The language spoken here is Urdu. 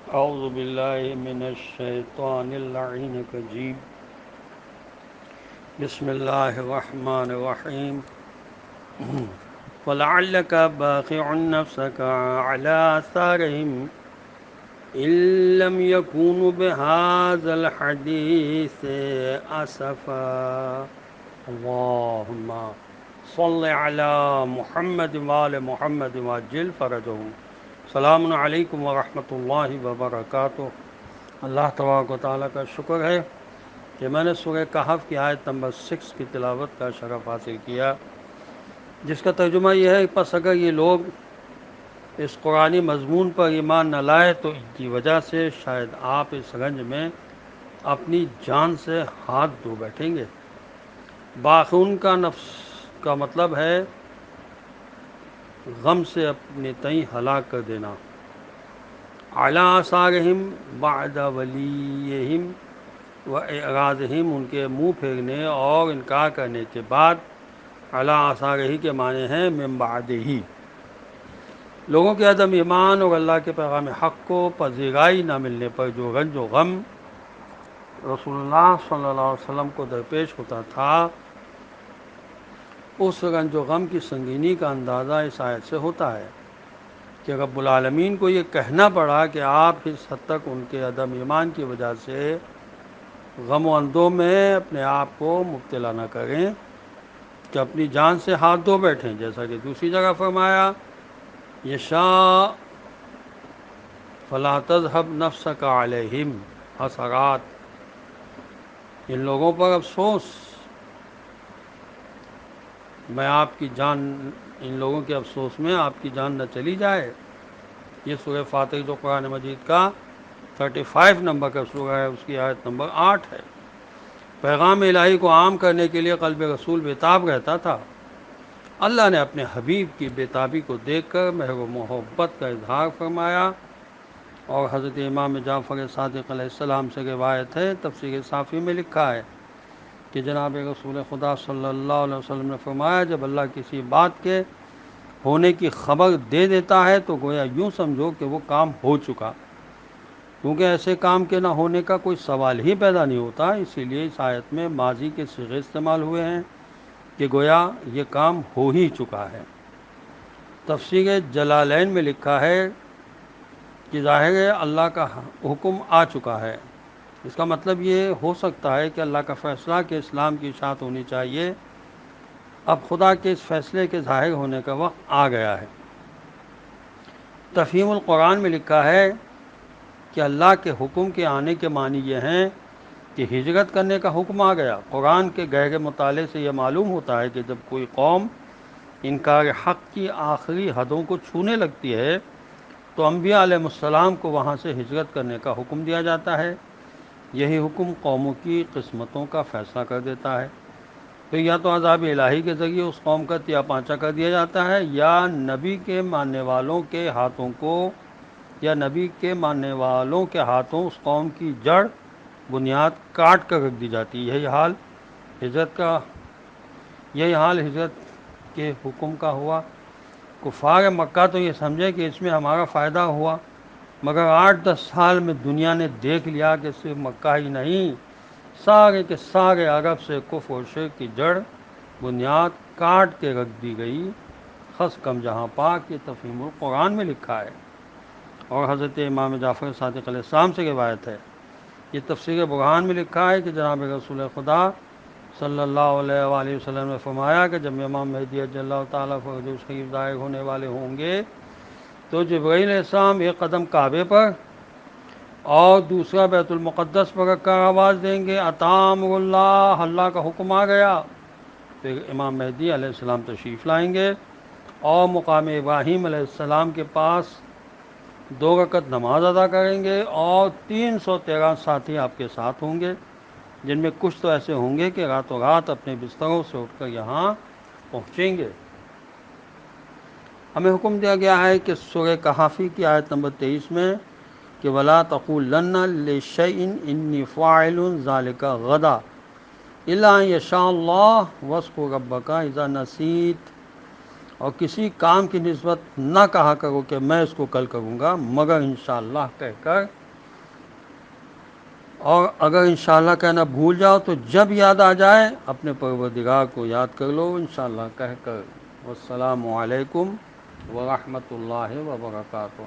اعوذ باللہ من الشیطان اللعین الرجیم بسم اللہ الرحمن الرحیم فلعلک باخع نفسک علی آثارہم ان لم یکونوا بہذا الحدیث اسفا اللہم صل علی محمد وآل محمد وعجل فرجہم۔ السلام علیکم ورحمۃ اللہ وبرکاتہ۔ اللہ تبارک و تعالیٰ کا شکر ہے کہ میں نے سورہ کہف کی آیت نمبر 6 کی تلاوت کا شرف حاصل کیا، جس کا ترجمہ یہ ہے پس اگر یہ لوگ اس قرآنی مضمون پر ایمان نہ لائے تو ان کی وجہ سے شاید آپ اس رنج میں اپنی جان سے ہاتھ دھو بیٹھیں گے۔ باخون کا نفس کا مطلب ہے غم سے اپنے تئیں ہلاک کر دینا۔ علی آثارہم بعد ولیہم و اعراضہم، ان کے منہ پھیرنے اور انکار کرنے کے بعد۔ علی آثارہی کے معنی ہیں من بعدہی، لوگوں کے عدم ایمان اور اللہ کے پیغام حق کو پذیرائی نہ ملنے پر جو رنج و غم رسول اللہ صلی اللہ علیہ وسلم کو درپیش ہوتا تھا، اس رنج و غم کی سنگینی کا اندازہ اس آیت سے ہوتا ہے کہ رب العالمین کو یہ کہنا پڑا کہ آپ اس حد تک ان کے عدم ایمان کی وجہ سے غم و اندوہ میں اپنے آپ کو مبتلا نہ کریں کہ اپنی جان سے ہاتھ دھو بیٹھیں، جیسا کہ دوسری جگہ فرمایا یشاء فلا تذهب نفسک علیہم حسرات، ان لوگوں پر افسوس، میں آپ کی جان، ان لوگوں کے افسوس میں آپ کی جان نہ چلی جائے۔ یہ سورہ فاتر جو قرآن مجید کا 35 نمبر کا سورہ ہے، اس کی آیت نمبر 8 ہے۔ پیغام الہی کو عام کرنے کے لیے قلب رسول بےتاب رہتا تھا۔ اللہ نے اپنے حبیب کی بےتابی کو دیکھ کر مہر و محبت کا اظہار فرمایا، اور حضرت امام جعفر صادق علیہ السلام سے روایت ہے، تفسیر صافی میں لکھا ہے کہ جناب رسول خدا صلی اللہ علیہ وسلم نے فرمایا جب اللہ کسی بات کے ہونے کی خبر دے دیتا ہے تو گویا یوں سمجھو کہ وہ کام ہو چکا، کیونکہ ایسے کام کے نہ ہونے کا کوئی سوال ہی پیدا نہیں ہوتا۔ اسی لیے اس آیت میں ماضی کے صیغے استعمال ہوئے ہیں کہ گویا یہ کام ہو ہی چکا ہے۔ تفسیر جلالین میں لکھا ہے کہ ظاہر ہے اللہ کا حکم آ چکا ہے، اس کا مطلب یہ ہو سکتا ہے کہ اللہ کا فیصلہ کہ اسلام کی اشاعت ہونی چاہیے، اب خدا کے اس فیصلے کے ظاہر ہونے کا وقت آ گیا ہے۔ تفہیم القرآن میں لکھا ہے کہ اللہ کے حکم کے آنے کے معنی یہ ہیں کہ ہجرت کرنے کا حکم آ گیا۔ قرآن کے گہرے مطالعے سے یہ معلوم ہوتا ہے کہ جب کوئی قوم انکار حق کی آخری حدوں کو چھونے لگتی ہے تو انبیاء علیہ السلام کو وہاں سے ہجرت کرنے کا حکم دیا جاتا ہے۔ یہی حکم قوموں کی قسمتوں کا فیصلہ کر دیتا ہے۔ پھر یا تو عذاب الہی کے ذریعے اس قوم کا تیا پانچا کر دیا جاتا ہے، یا نبی کے ماننے والوں کے ہاتھوں اس قوم کی جڑ بنیاد کاٹ کر رکھ دی جاتی ہے۔ یہی حال ہجرت کے حکم کا ہوا۔ کفار مکہ تو یہ سمجھے کہ اس میں ہمارا فائدہ ہوا، مگر 8-10 سال میں دنیا نے دیکھ لیا کہ صرف مکہ ہی نہیں، سارے کے سارے عرب سے کفر و شرک کی جڑ بنیاد کاٹ کے رکھ دی گئی۔ خس کم جہاں پاک، یہ تفہیم القرآن میں لکھا ہے، اور حضرت امام جعفر صادق علیہ السلام سے روایت ہے۔ یہ تفسیر برہان میں لکھا ہے کہ جناب رسول خدا صلی اللہ علیہ وآلہ وسلم نے فرمایا کہ جب امام مہدی رضی اللہ تعالیٰ فرج شریف ظاہر ہونے والے ہوں گے تو جبرائیل علیہ السلام ایک قدم کعبے پر اور دوسرا بیت المقدس پر رکھ کر آواز دیں گے اطاع اللہ، اللہ کا حکم آ گیا۔ پھر امام مہدی علیہ السلام تشریف لائیں گے اور مقام ابراہیم علیہ السلام کے پاس 2 رکعت نماز ادا کریں گے، اور 313 ساتھی آپ کے ساتھ ہوں گے، جن میں کچھ تو ایسے ہوں گے کہ راتوں رات اپنے بستروں سے اٹھ کر یہاں پہنچیں گے۔ ہمیں حکم دیا گیا ہے کہ سورہ کہف کی آیت نمبر 23 میں کہ وَلَا تَقُولَنَّ لِشَيْءٍ إِنِّي فَاعِلٌ ذَلِكَ غَدًا إِلَّا أَن يَشَاءَ اللَّهُ وَاذْكُر رَّبَّكَ إِذَا نَسِيتَ، اور کسی کام کی نسبت نہ کہا کرو کہ میں اس کو کل کروں گا، مگر انشاءاللہ کہہ کر، اور اگر انشاءاللہ کہنا بھول جاؤ تو جب یاد آ جائے اپنے پروردگار کو یاد کر لو انشاءاللہ کہہ کر۔ والسلام علیکم ورحمۃ اللہ وبرکاتہ۔